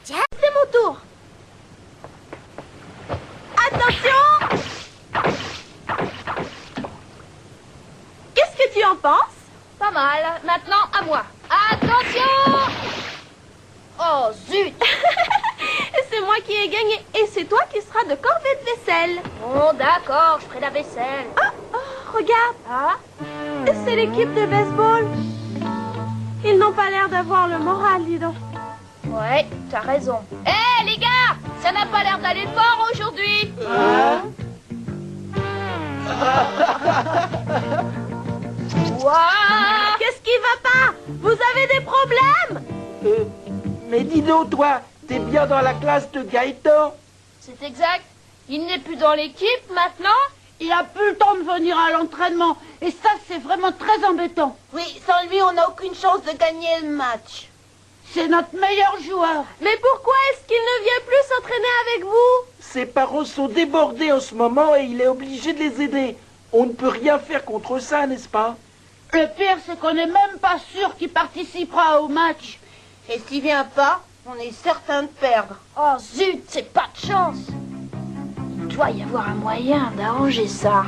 Tiens, c'est mon tour. Attention! Qu'est-ce que tu en penses? Pas mal. Maintenant, à moi. Attention! Oh, zut! C'est moi qui ai gagné et c'est toi qui seras de corvée de vaisselle. Bon, d'accord, je ferai la vaisselle. Regarde, Ah? c'est l'équipe de baseball. Ils n'ont pas l'air d'avoir le moral, dis donc. Ouais, t'as raison. Hé, les gars! Ça n'a pas l'air d'aller fort aujourd'hui! Ouah! Qu'est-ce qui va pas? Vous avez des problèmes? Mais dis donc, toi, t'es bien dans la classe de Gaëtan? C'est exact. Il n'est plus dans l'équipe maintenant. Il a plus le temps de venir à l'entraînement. Et ça, c'est vraiment très embêtant. Oui, sans lui, on n'a aucune chance de gagner le match. C'est notre meilleur joueur. Mais pourquoi est-ce qu'il ne vient plus s'entraîner avec vous? Ses parents sont débordés en ce moment et il est obligé de les aider. On ne peut rien faire contre ça, n'est-ce pas? Le pire, c'est qu'on n'est même pas sûr qu'il participera au match. Et s'il vient pas, on est certain de perdre. Oh zut, c'est pas de chance. Il doit y avoir un moyen d'arranger ça.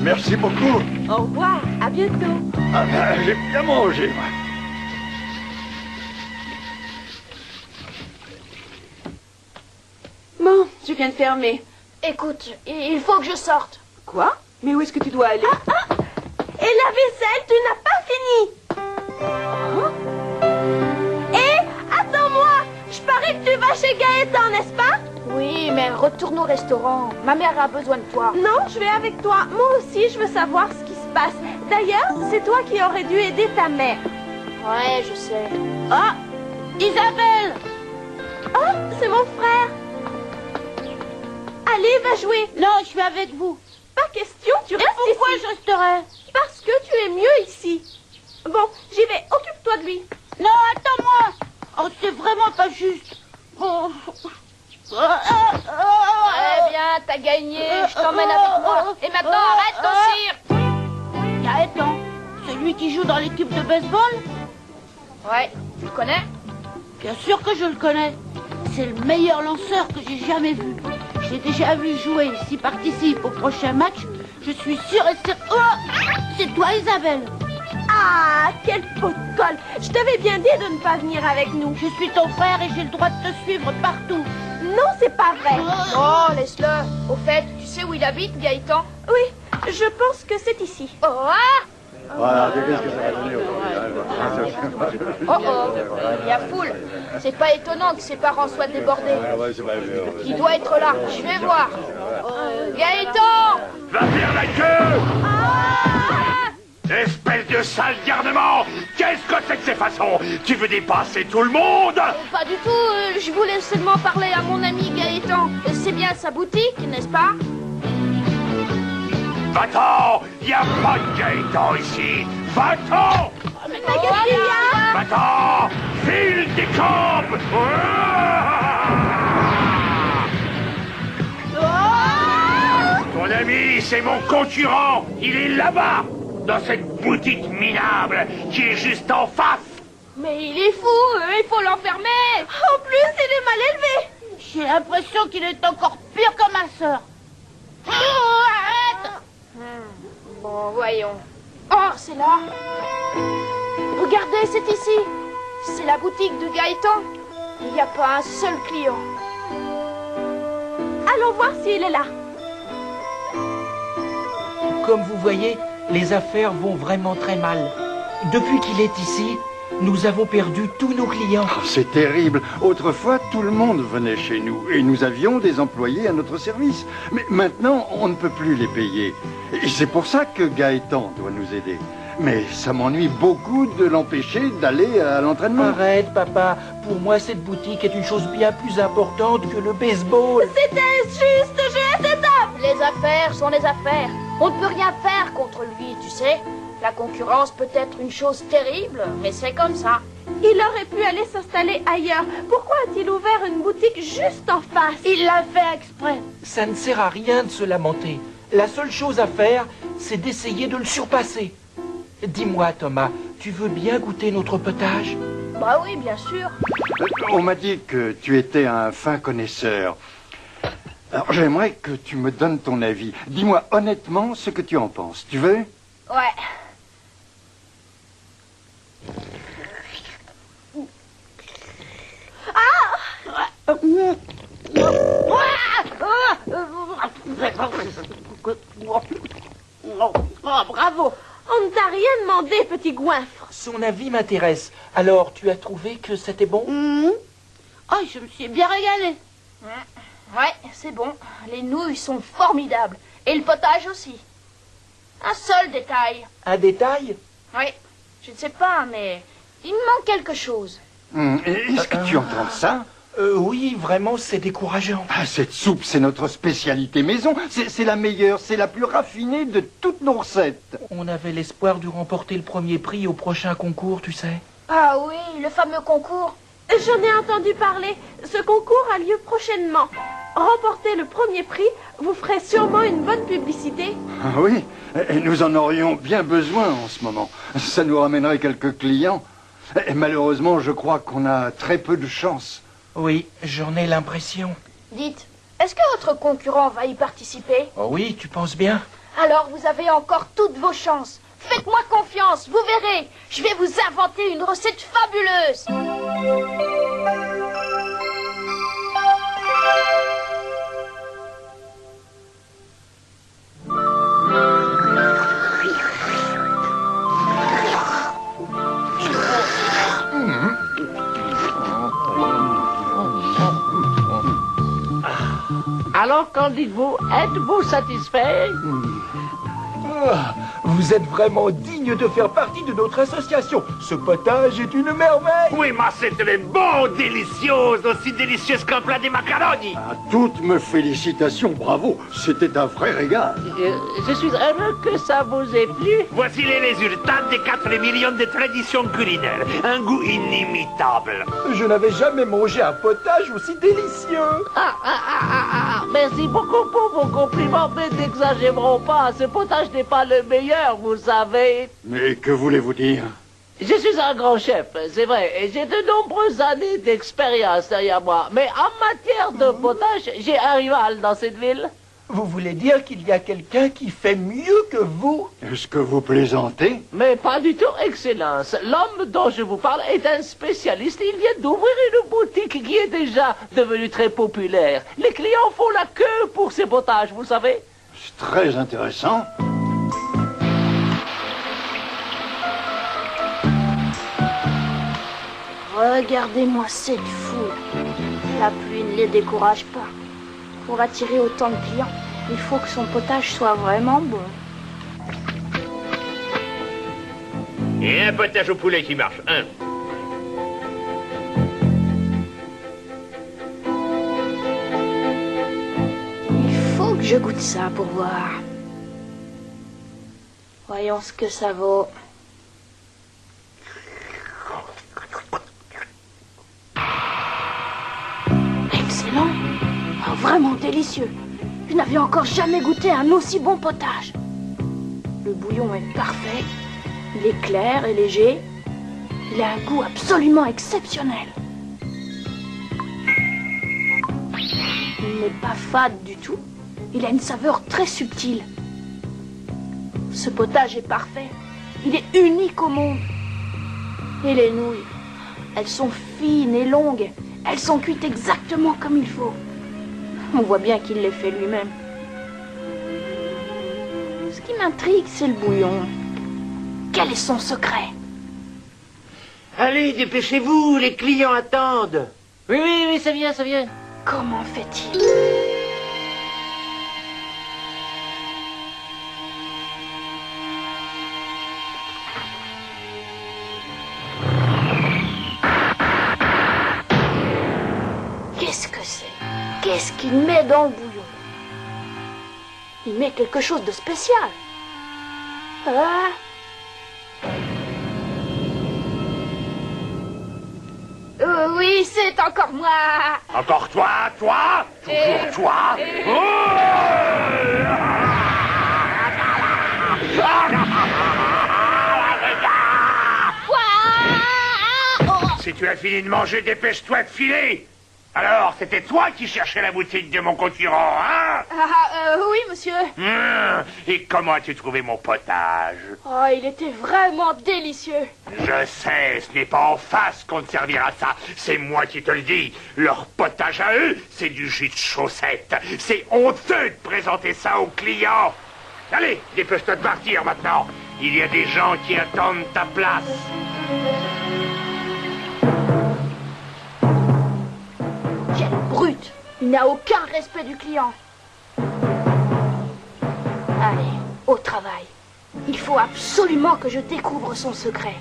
Merci beaucoup. Au revoir, à bientôt. Ah ben, j'ai bien mangé, moi. Bon, je viens de fermer. Écoute, il faut que je sorte. Quoi? Mais où est-ce que tu dois aller? Et la vaisselle, tu n'as pas fini. Et attends-moi, je parie que tu vas chez Gaëtan, n'est-ce pas? Oui, mais retourne au restaurant. Ma mère a besoin de toi. Non, je vais avec toi. Moi aussi, je veux savoir ce qui se passe. D'ailleurs, c'est toi qui aurais dû aider ta mère. Ouais, je sais. Ah, Isabelle! Oh, c'est mon frère. Allez, va jouer. Non, je suis avec vous. Pas question, tu restes Pourquoi ici. je resterai? Parce que tu es mieux ici. Bon, j'y vais. Occupe-toi de lui. Non, attends-moi. Oh, c'est vraiment pas juste. Oh. Eh bien, t'as gagné. Je t'emmène avec moi. Et maintenant, arrête ton cirque. Gaëtan, celui qui joue dans l'équipe de baseball? Ouais, tu le connais? Bien sûr que je le connais. C'est le meilleur lanceur que j'ai jamais vu. Je l'ai déjà vu jouer. S'il participe au prochain match, je suis sûre et certaine... Oh, c'est toi, Isabelle. Ah, quel pot de colle. Je t'avais bien dit de ne pas venir avec nous. Je suis ton frère et j'ai le droit de te suivre partout. Non, c'est pas vrai. Oh, laisse-le. Au fait, tu sais où il habite, Gaëtan? Oui, je pense que c'est ici. Oh, ah! Voilà, qu'est-ce que ça va donner Oh, oh, il y a foule. C'est pas étonnant que ses parents soient débordés. Il doit être là. Je vais voir. Gaëtan! Va faire la queue! Espèce de sale garnement! Qu'est-ce que c'est que ces façons? Tu veux dépasser tout le monde? Pas du tout. Je voulais seulement parler à mon ami Gaëtan. C'est bien sa boutique, n'est-ce pas? Va-t'en! Y a pas de Gaëtan ici! Va-t'en! Mais qu'est-ce qu'il y a? Va-t'en! File des campes! Ton ami, c'est mon concurrent! Il est là-bas! Dans cette boutique minable qui est juste en face! Mais il est fou. Il faut l'enfermer. En plus, il est mal élevé. J'ai l'impression qu'il est encore pire que ma sœur. Oh, arrête! Bon, voyons. Oh, c'est là. Regardez, c'est ici. C'est la boutique de Gaëtan. Il n'y a pas un seul client. Allons voir s'il est là. Comme vous voyez, les affaires vont vraiment très mal. Depuis qu'il est ici, nous avons perdu tous nos clients. Oh, c'est terrible. Autrefois, tout le monde venait chez nous et nous avions des employés à notre service. Mais maintenant, on ne peut plus les payer. Et c'est pour ça que Gaëtan doit nous aider. Mais ça m'ennuie beaucoup de l'empêcher d'aller à l'entraînement. Arrête, papa. Pour moi, cette boutique est une chose bien plus importante que le baseball. C'est injuste, j'ai assez tard. Les affaires sont les affaires. On ne peut rien faire contre lui, tu sais. La concurrence peut être une chose terrible, mais c'est comme ça. Il aurait pu aller s'installer ailleurs. Pourquoi a-t-il ouvert une boutique juste en face? Il l'a fait exprès. Ça ne sert à rien de se lamenter. La seule chose à faire, c'est d'essayer de le surpasser. Dis-moi, Thomas, tu veux bien goûter notre potage? Bah oui, bien sûr. On m'a dit que tu étais un fin connaisseur. Alors j'aimerais que tu me donnes ton avis. Dis-moi honnêtement ce que tu en penses. Tu veux? Ouais. Oh, bravo. On ne t'a rien demandé, petit goinfre. Son avis m'intéresse. Alors, tu as trouvé que c'était bon? Oh, je me suis bien régalée. Ouais, c'est bon. Les nouilles sont formidables. Et le potage aussi. Un seul détail. Un détail? Oui, je ne sais pas, mais il me manque quelque chose. Est-ce que tu entends ça? Oui, vraiment, c'est décourageant. Ah, cette soupe, c'est notre spécialité maison. C'est la meilleure, c'est la plus raffinée de toutes nos recettes. On avait l'espoir de remporter le premier prix au prochain concours, tu sais. Ah oui, le fameux concours. J'en ai entendu parler. Ce concours a lieu prochainement. Remporter le premier prix vous ferait sûrement une bonne publicité. Ah oui, et nous en aurions bien besoin en ce moment. Ça nous ramènerait quelques clients. Et malheureusement, je crois qu'on a très peu de chance. Oui, j'en ai l'impression. Dites, est-ce que votre concurrent va y participer? Oh oui, tu penses bien? Alors vous avez encore toutes vos chances. Faites-moi confiance, vous verrez. Je vais vous inventer une recette fabuleuse. Alors, qu'en dites-vous? Êtes-vous satisfait? Vous êtes vraiment digne de faire partie de notre association. Ce potage est une merveille. Oui, ma c'est très bon, délicieuse, aussi délicieuse qu'un plat de macaroni. Ah, toutes mes félicitations, bravo. C'était un vrai régal. Je suis heureux que ça vous ait plu. Voici les résultats des 4 millions de traditions culinaires. Un goût inimitable. Je n'avais jamais mangé un potage aussi délicieux. Merci beaucoup pour vos compliments, mais n'exagérons pas. Ce potage n'est pas le meilleur, vous savez. Mais que voulez-vous dire? Je suis un grand chef, c'est vrai, et j'ai de nombreuses années d'expérience derrière moi. Mais en matière de potage, j'ai un rival dans cette ville. Vous voulez dire qu'il y a quelqu'un qui fait mieux que vous? Est-ce que vous plaisantez? Mais pas du tout, Excellence. L'homme dont je vous parle est un spécialiste. Il vient d'ouvrir une boutique qui est déjà devenue très populaire. Les clients font la queue pour ces potages, vous savez. C'est très intéressant. Regardez-moi cette foule. La pluie ne les décourage pas. Pour attirer autant de clients, il faut que son potage soit vraiment bon. Et un potage au poulet qui marche, hein. Il faut que je goûte ça pour voir. Voyons ce que ça vaut. Excellent. Oh, vraiment délicieux. Je n'avais encore jamais goûté un aussi bon potage. Le bouillon est parfait. Il est clair et léger. Il a un goût absolument exceptionnel. Il n'est pas fade du tout. Il a une saveur très subtile. Ce potage est parfait. Il est unique au monde. Et les nouilles, elles sont fines et longues. Elles sont cuites exactement comme il faut. On voit bien qu'il les fait lui-même. Ce qui m'intrigue, c'est le bouillon. Quel est son secret? Allez, dépêchez-vous, les clients attendent. Oui, ça vient, ça vient. Comment fait-il? Qu'est-ce que c'est? Qu'est-ce qu'il met dans le bouillon? Il met quelque chose de spécial. Ah! Oui, c'est encore moi. Encore toi, toujours toi. si tu as fini de manger, dépêche-toi de filer. Alors, c'était toi qui cherchais la boutique de mon concurrent, hein? Oui, monsieur. Et comment as-tu trouvé mon potage? Oh, il était vraiment délicieux. Je sais, ce n'est pas en face qu'on te servira ça. C'est moi qui te le dis. Leur potage à eux, c'est du jus de chaussette. C'est honteux de présenter ça aux clients. Allez, dépêche-toi de partir maintenant. Il y a des gens qui attendent ta place. Quel brute! Il n'a aucun respect du client. Allez, au travail. Il faut absolument que je découvre son secret.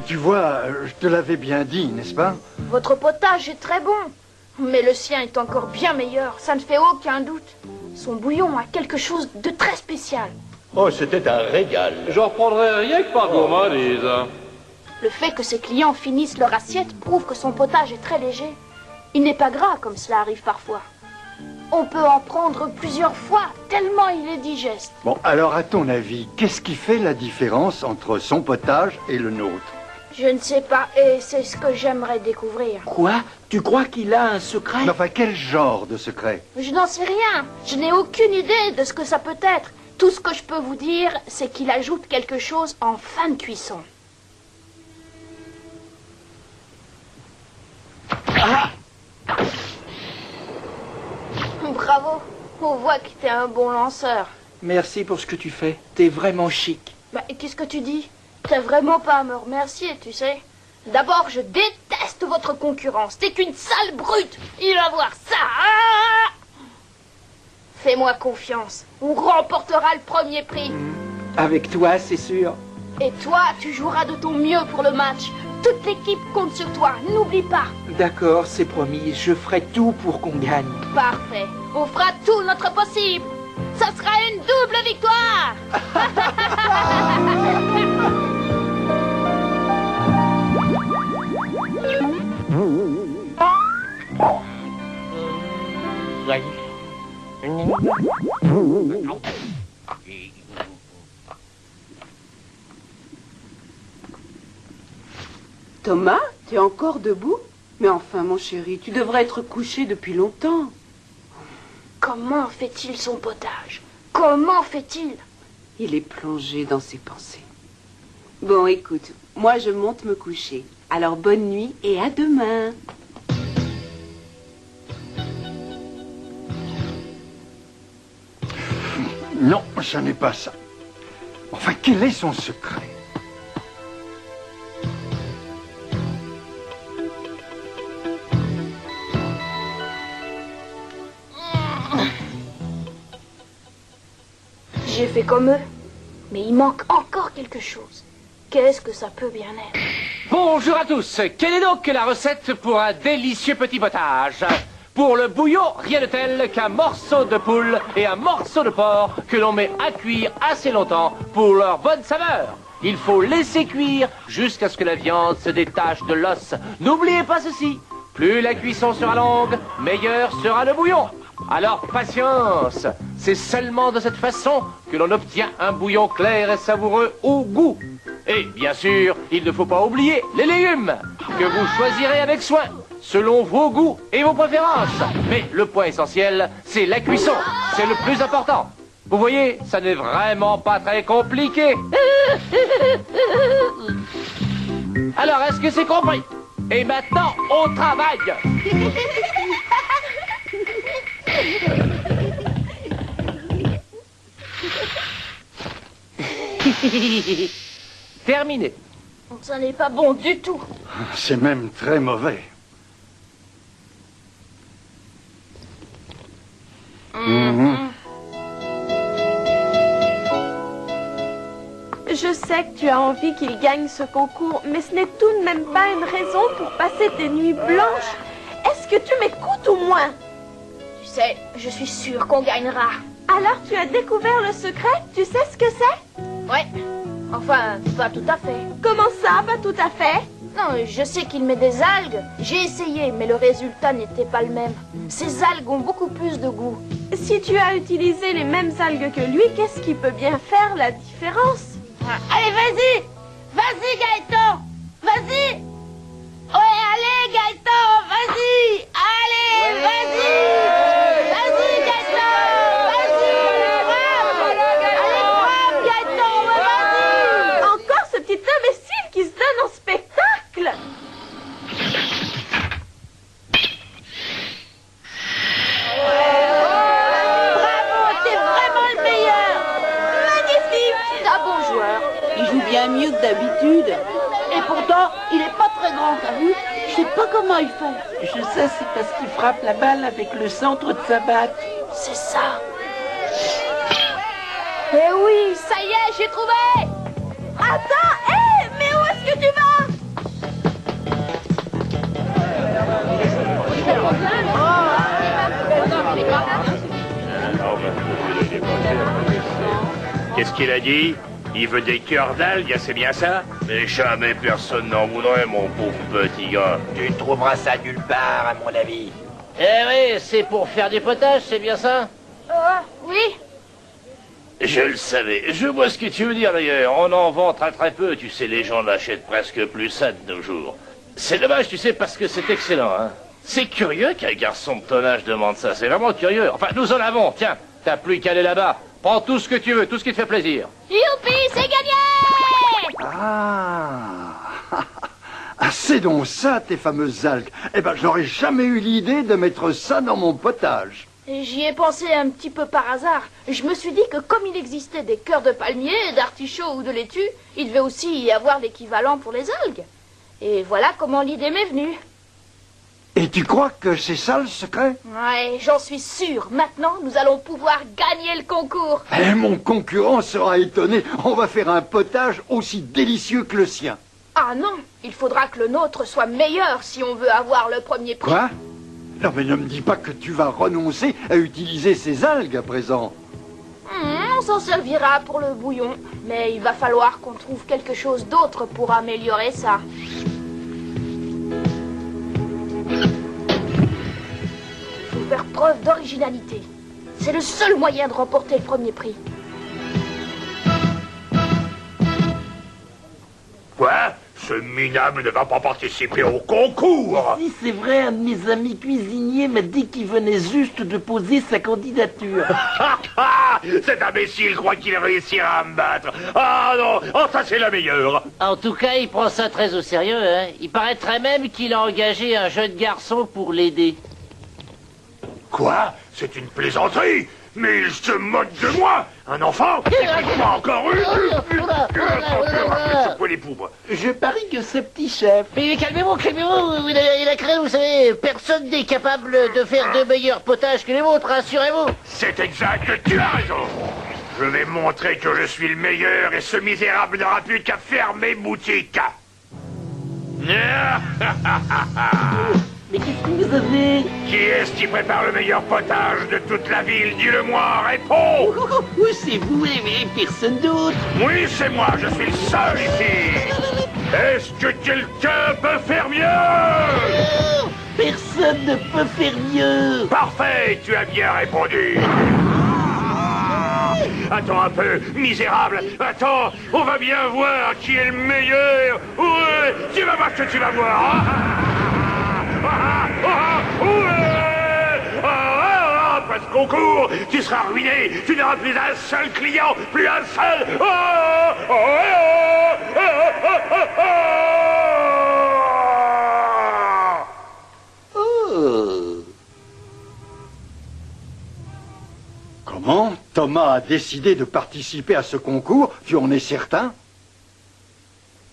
Tu vois, je te l'avais bien dit, n'est-ce pas? Votre potage est très bon. Mais le sien est encore bien meilleur, ça ne fait aucun doute. Son bouillon a quelque chose de très spécial. Oh, c'était un régal. J'en reprendrai rien que par gourmandise. Le fait que ses clients finissent leur assiette prouve que son potage est très léger. Il n'est pas gras comme cela arrive parfois. On peut en prendre plusieurs fois, tellement il est digeste. Bon, alors à ton avis, qu'est-ce qui fait la différence entre son potage et le nôtre? Je ne sais pas, et c'est ce que j'aimerais découvrir. Quoi? Tu crois qu'il a un secret? Mais enfin, quel genre de secret? Je n'en sais rien. Je n'ai aucune idée de ce que ça peut être. Tout ce que je peux vous dire, c'est qu'il ajoute quelque chose en fin de cuisson. Ah! Bravo. On voit que t'es un bon lanceur. Merci pour ce que tu fais. T'es vraiment chic. Bah, et qu'est-ce que tu dis? T'as vraiment pas à me remercier, tu sais. D'abord, je déteste votre concurrence. T'es qu'une sale brute. Il va voir ça. Ah! Fais-moi confiance. On remportera le premier prix. Avec toi, c'est sûr. Et toi, tu joueras de ton mieux pour le match. Toute l'équipe compte sur toi. N'oublie pas. D'accord, c'est promis. Je ferai tout pour qu'on gagne. Parfait. On fera tout notre possible. Ça sera une double victoire. Thomas, tu es encore debout? Mais enfin, mon chéri, tu devrais être couché depuis longtemps. Comment fait-il son potage? Comment fait-il? Il est plongé dans ses pensées. Bon, écoute, moi je monte me coucher. Alors bonne nuit et à demain. Non, ce n'est pas ça. Enfin, quel est son secret? J'ai fait comme eux, mais il manque encore quelque chose. Qu'est-ce que ça peut bien être? Bonjour à tous. Quelle est donc la recette pour un délicieux petit potage? Pour le bouillon, rien de tel qu'un morceau de poule et un morceau de porc que l'on met à cuire assez longtemps pour leur bonne saveur. Il faut laisser cuire jusqu'à ce que la viande se détache de l'os. N'oubliez pas ceci. Plus la cuisson sera longue, meilleur sera le bouillon. Alors patience, c'est seulement de cette façon que l'on obtient un bouillon clair et savoureux au goût. Et bien sûr, il ne faut pas oublier les légumes, que vous choisirez avec soin, selon vos goûts et vos préférences. Mais le point essentiel, c'est la cuisson, c'est le plus important. Vous voyez, ça n'est vraiment pas très compliqué. Alors, est-ce que c'est compris? Et maintenant, au travail. Terminé. Ça n'est pas bon du tout. C'est même très mauvais. Je sais que tu as envie qu'il gagne ce concours, mais ce n'est tout de même pas une raison pour passer des nuits blanches. Est-ce que tu m'écoutes au moins? Tu sais, je suis sûre qu'on gagnera. Alors tu as découvert le secret? Tu sais ce que c'est? Ouais. Enfin, pas tout à fait. Comment ça, pas tout à fait? Non, je sais qu'il met des algues. J'ai essayé, mais le résultat n'était pas le même. Ces algues ont beaucoup plus de goût. Si tu as utilisé les mêmes algues que lui, qu'est-ce qui peut bien faire la différence? Allez, vas-y! Vas-y, Gaëtan! Vas-y! Ouais, allez, Gaëtan! Vas-y! Allez, vas-y! Vas-y, Gaëtan! Vas-y! Allez, frappe, Gaëtan! Ouais, vas-y! Encore ce petit imbécile qui se donne en spectacle! Bravo, t'es vraiment le meilleur! Magnifique! C'est un bon joueur. Il joue bien mieux que d'habitude. Et pourtant, il est pas très grand, t'as vu? Je sais pas comment il fait. Je sais, c'est parce qu'il frappe la balle avec le centre de sa batte. C'est ça. Eh oui, ça y est, j'ai trouvé. Attends, hé, mais où est-ce que tu vas? Qu'est-ce qu'il a dit? Il veut des cœurs d'algues, c'est bien ça? Mais jamais personne n'en voudrait, mon pauvre petit gars. Tu trouveras ça nulle part, à mon avis. Eh oui, c'est pour faire du potage, c'est bien ça? Oui. Je le savais. Je vois ce que tu veux dire, d'ailleurs. On en vend très très peu. Tu sais, les gens n'achètent presque plus ça de nos jours. C'est dommage, tu sais, parce que c'est excellent, hein. C'est curieux qu'un garçon de ton âge demande ça. C'est vraiment curieux. Enfin, nous en avons. Tiens, t'as plus qu'à aller là-bas. Prends tout ce que tu veux, tout ce qui te fait plaisir. Youpi, c'est gagné. Ah, ah, c'est donc ça, tes fameuses algues. Eh ben, j'aurais jamais eu l'idée de mettre ça dans mon potage. J'y ai pensé un petit peu par hasard. Je me suis dit que comme il existait des cœurs de palmier, d'artichaut ou de laitue, il devait aussi y avoir l'équivalent pour les algues. Et voilà comment l'idée m'est venue. Et tu crois que c'est ça le secret? Ouais, j'en suis sûre. Maintenant, nous allons pouvoir gagner le concours. Eh, mon concurrent sera étonné. On va faire un potage aussi délicieux que le sien. Ah non, il faudra que le nôtre soit meilleur si on veut avoir le premier prix. Quoi? Non, mais ne me dis pas que tu vas renoncer à utiliser ces algues à présent. On s'en servira pour le bouillon, mais il va falloir qu'on trouve quelque chose d'autre pour améliorer ça. Il faut faire preuve d'originalité. C'est le seul moyen de remporter le premier prix. Quoi? Ce minable ne va pas participer au concours. Si, c'est vrai, un de mes amis cuisiniers m'a dit qu'il venait juste de poser sa candidature. Cet imbécile croit qu'il réussira à me battre. Ah non, oh ça c'est la meilleure. En tout cas, il prend ça très au sérieux, hein. Il paraîtrait même qu'il a engagé un jeune garçon pour l'aider. Quoi? C'est une plaisanterie. Mais il se moque de moi. Un enfant? Écoute-moi encore une. Secouez les poubres. Je parie que ce petit chef... Mais calmez-vous, calmez-vous. Il a créé, vous savez, personne n'est capable de faire de meilleurs potages que les vôtres, rassurez-vous. C'est exact, tu as raison. Je vais montrer que je suis le meilleur et ce misérable n'aura plus qu'à fermer boutique. Mais qu'est-ce que vous avez? Qui est-ce qui prépare le meilleur potage de toute la ville? Dis-le-moi, réponds! Oui, c'est vous, mais personne d'autre. Oui, c'est moi, je suis le seul ici. Est-ce que quelqu'un peut faire mieux? Personne ne peut faire mieux. Parfait, tu as bien répondu. Attends un peu, misérable. Attends, on va bien voir qui est le meilleur. Ouais, tu vas voir ce que tu vas voir. Après ce concours, tu seras ruiné. Tu n'auras plus un seul client, plus un seul. Comment? Thomas a décidé de participer à ce concours, tu en es certain?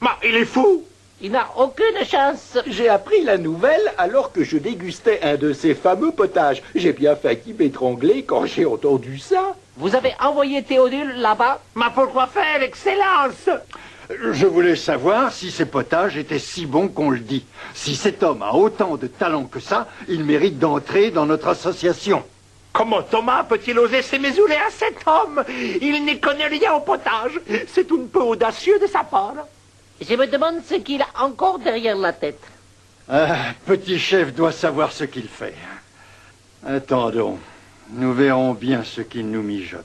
Bah, il est fou. Il n'a aucune chance. J'ai appris la nouvelle alors que je dégustais un de ces fameux potages. J'ai bien failli m'étrangler quand j'ai entendu ça. Vous avez envoyé Théodule là-bas? Mais pourquoi faire, Excellence? Je voulais savoir si ces potages étaient si bons qu'on le dit. Si cet homme a autant de talent que ça, il mérite d'entrer dans notre association. Comment Thomas peut-il oser s'émésuler à cet homme? Il n'y connaît rien au potage. C'est un peu audacieux de sa part. Je me demande ce qu'il a encore derrière la tête. Ah, petit chef doit savoir ce qu'il fait. Attendons, nous verrons bien ce qu'il nous mijote.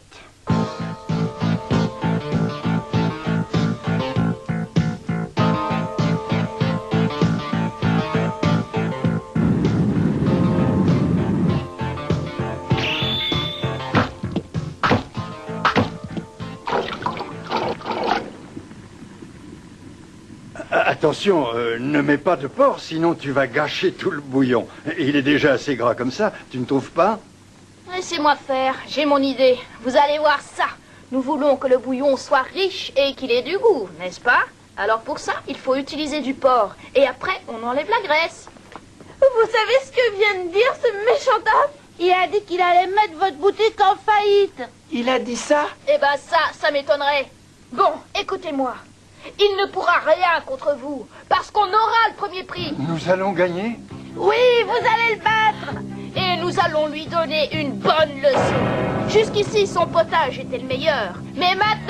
Attention, ne mets pas de porc, sinon tu vas gâcher tout le bouillon. Il est déjà assez gras comme ça, tu ne trouves pas? Laissez-moi faire, j'ai mon idée. Vous allez voir ça. Nous voulons que le bouillon soit riche et qu'il ait du goût, n'est-ce pas? Alors pour ça, il faut utiliser du porc. Et après, on enlève la graisse. Vous savez ce que vient de dire ce méchant homme? Il a dit qu'il allait mettre votre boutique en faillite. Il a dit ça? Eh ben ça m'étonnerait. Bon, écoutez-moi. Il ne pourra rien contre vous, parce qu'on aura le premier prix. Nous allons gagner? Oui, vous allez le battre. Et nous allons lui donner une bonne leçon. Jusqu'ici, son potage était le meilleur. Mais maintenant,